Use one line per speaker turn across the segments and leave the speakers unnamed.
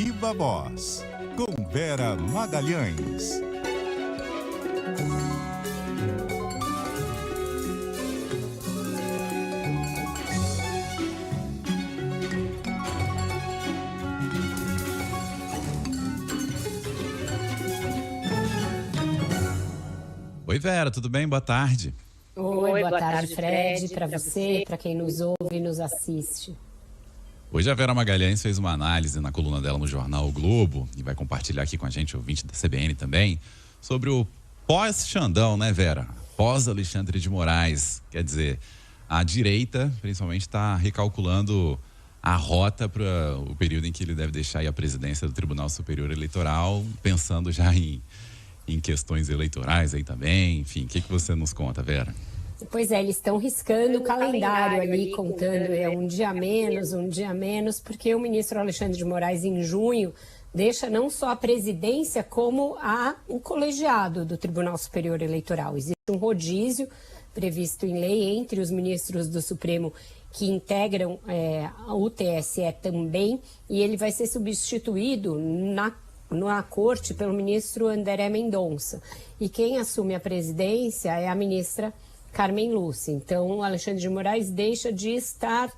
Viva Voz, com Vera Magalhães.
Oi, Vera, tudo bem? Boa tarde.
Oi, boa tarde, Fred, para você, para quem nos ouve e nos assiste.
Hoje a Vera Magalhães fez uma análise na coluna dela no jornal O Globo e vai compartilhar aqui com a gente, ouvinte da CBN também, sobre o pós-Xandão, né, Vera? Pós-Alexandre de Moraes. Quer dizer, a direita, principalmente, está recalculando a rota para o período em que ele deve deixar aí a presidência do Tribunal Superior Eleitoral, pensando já em questões eleitorais aí também. Enfim, o que você nos conta, Vera?
Pois é, eles estão riscando o calendário ali, contando um dia menos, porque o ministro Alexandre de Moraes, em junho, deixa não só a presidência, como o colegiado do Tribunal Superior Eleitoral. Existe um rodízio previsto em lei entre os ministros do Supremo que integram o TSE também, e ele vai ser substituído na corte pelo ministro André Mendonça. E quem assume a presidência é a ministra Carmen Lúcia. Então, Alexandre de Moraes deixa de estar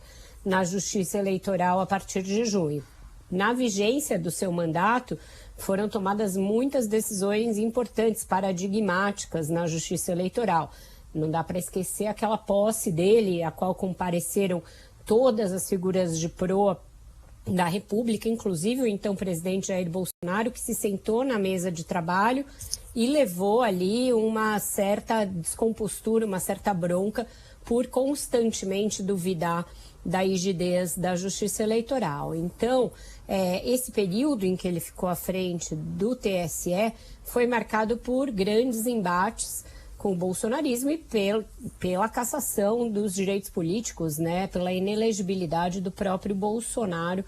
na Justiça Eleitoral a partir de junho. Na vigência do seu mandato, foram tomadas muitas decisões importantes, paradigmáticas na Justiça Eleitoral. Não dá para esquecer aquela posse dele, a qual compareceram todas as figuras de proa da República, inclusive o então presidente Jair Bolsonaro, que se sentou na mesa de trabalho e levou ali uma certa descompostura, uma certa bronca por constantemente duvidar da rigidez da Justiça Eleitoral. Então, esse período em que ele ficou à frente do TSE foi marcado por grandes embates com o bolsonarismo e pela cassação dos direitos políticos, né, pela inelegibilidade do próprio Bolsonaro,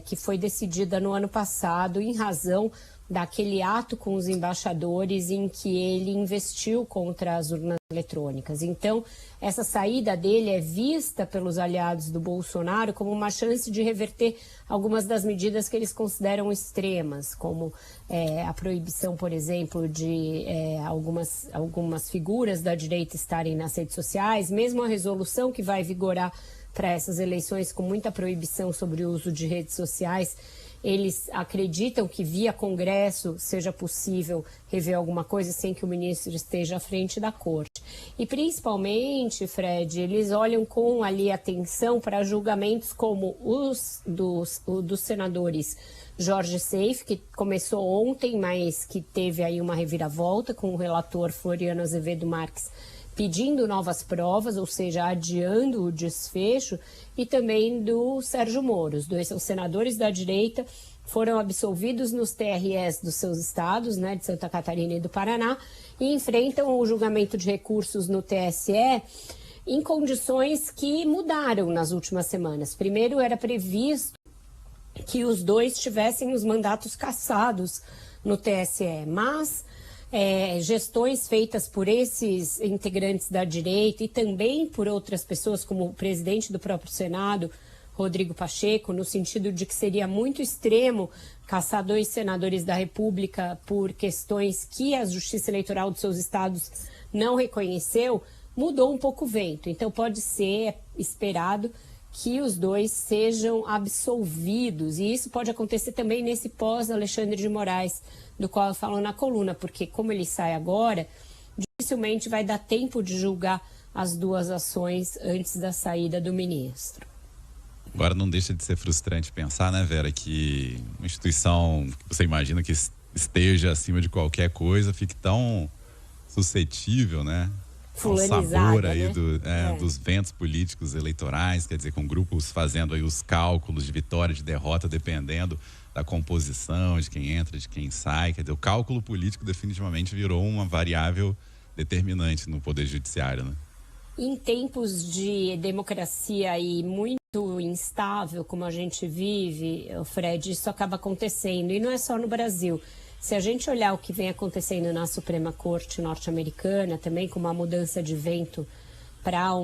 que foi decidida no ano passado em razão daquele ato com os embaixadores em que ele investiu contra as urnas eletrônicas. Então, essa saída dele é vista pelos aliados do Bolsonaro como uma chance de reverter algumas das medidas que eles consideram extremas, como a proibição, por exemplo, de algumas figuras da direita estarem nas redes sociais, mesmo a resolução que vai vigorar para essas eleições com muita proibição sobre o uso de redes sociais. Eles acreditam que via Congresso seja possível rever alguma coisa sem que o ministro esteja à frente da corte. E principalmente, Fred, eles olham com ali atenção para julgamentos como os dos senadores Jorge Seif, que começou ontem, mas que teve aí uma reviravolta com o relator Floriano Azevedo Marques pedindo novas provas, ou seja, adiando o desfecho, e também do Sérgio Moro. Os dois são senadores da direita, foram absolvidos nos TREs dos seus estados, né, de Santa Catarina e do Paraná, e enfrentam o julgamento de recursos no TSE em condições que mudaram nas últimas semanas. Primeiro, era previsto que os dois tivessem os mandatos cassados no TSE, mas gestões feitas por esses integrantes da direita e também por outras pessoas, como o presidente do próprio Senado, Rodrigo Pacheco, no sentido de que seria muito extremo caçar dois senadores da República por questões que a Justiça Eleitoral dos seus estados não reconheceu, mudou um pouco o vento. Então pode ser esperado que os dois sejam absolvidos, e isso pode acontecer também nesse pós-Alexandre de Moraes, do qual eu falo na coluna, porque como ele sai agora, dificilmente vai dar tempo de julgar as duas ações antes da saída do ministro.
Agora não deixa de ser frustrante pensar, né, Vera, que uma instituição que você imagina que esteja acima de qualquer coisa fique tão suscetível, né? Ao sabor aí, né? Dos ventos políticos eleitorais, quer dizer, com grupos fazendo aí os cálculos de vitória, de derrota, dependendo da composição, de quem entra, de quem sai. Quer dizer, o cálculo político definitivamente virou uma variável determinante no Poder Judiciário, né?
Em tempos de democracia e muito instável, como a gente vive, Fred, isso acaba acontecendo. E não é só no Brasil. Se a gente olhar o que vem acontecendo na Suprema Corte norte-americana, também com uma mudança de vento para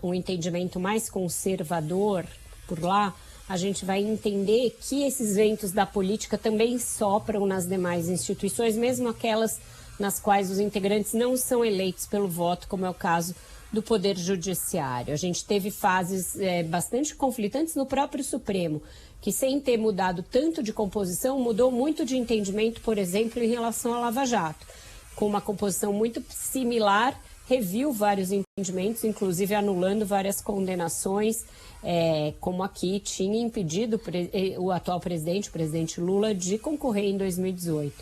um entendimento mais conservador por lá, a gente vai entender que esses ventos da política também sopram nas demais instituições, mesmo aquelas nas quais os integrantes não são eleitos pelo voto, como é o caso do Poder Judiciário. A gente teve fases bastante conflitantes no próprio Supremo, que sem ter mudado tanto de composição, mudou muito de entendimento, por exemplo, em relação à Lava Jato. Com uma composição muito similar, reviu vários entendimentos, inclusive anulando várias condenações, como aqui tinha impedido o atual presidente, o presidente Lula, de concorrer em 2018.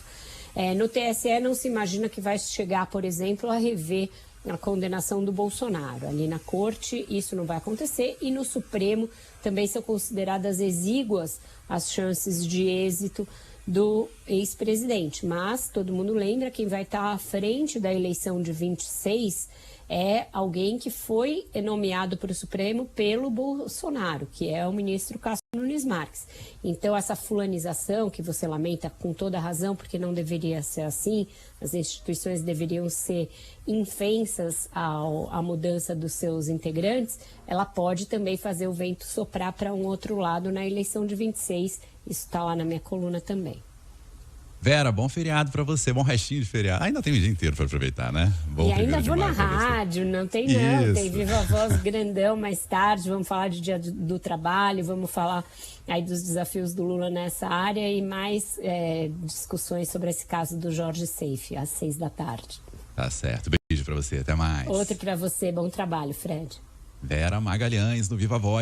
No TSE não se imagina que vai chegar, por exemplo, a rever a condenação do Bolsonaro. Ali na Corte isso não vai acontecer e no Supremo também são consideradas exíguas as chances de êxito do ex-presidente. Mas todo mundo lembra, quem vai estar à frente da eleição de 26 é alguém que foi nomeado para o Supremo pelo Bolsonaro, que é o ministro Cássio Nunes Marques. Então, essa fulanização, que você lamenta com toda razão, porque não deveria ser assim, as instituições deveriam ser infensas à mudança dos seus integrantes, ela pode também fazer o vento soprar para um outro lado na eleição de 26. Isso está lá na minha coluna também.
Vera, bom feriado pra você, bom restinho de feriado. Ainda tem o dia inteiro pra aproveitar, né? Bom,
e ainda vou na rádio, não tem não,
Isso.
Tem Viva a Voz grandão mais tarde, vamos falar de dia do trabalho, vamos falar aí dos desafios do Lula nessa área e mais discussões sobre esse caso do Jorge Seife, às 6 da tarde.
Tá certo, beijo pra você, até mais.
Outro pra você, bom trabalho, Fred.
Vera Magalhães no Viva a Voz.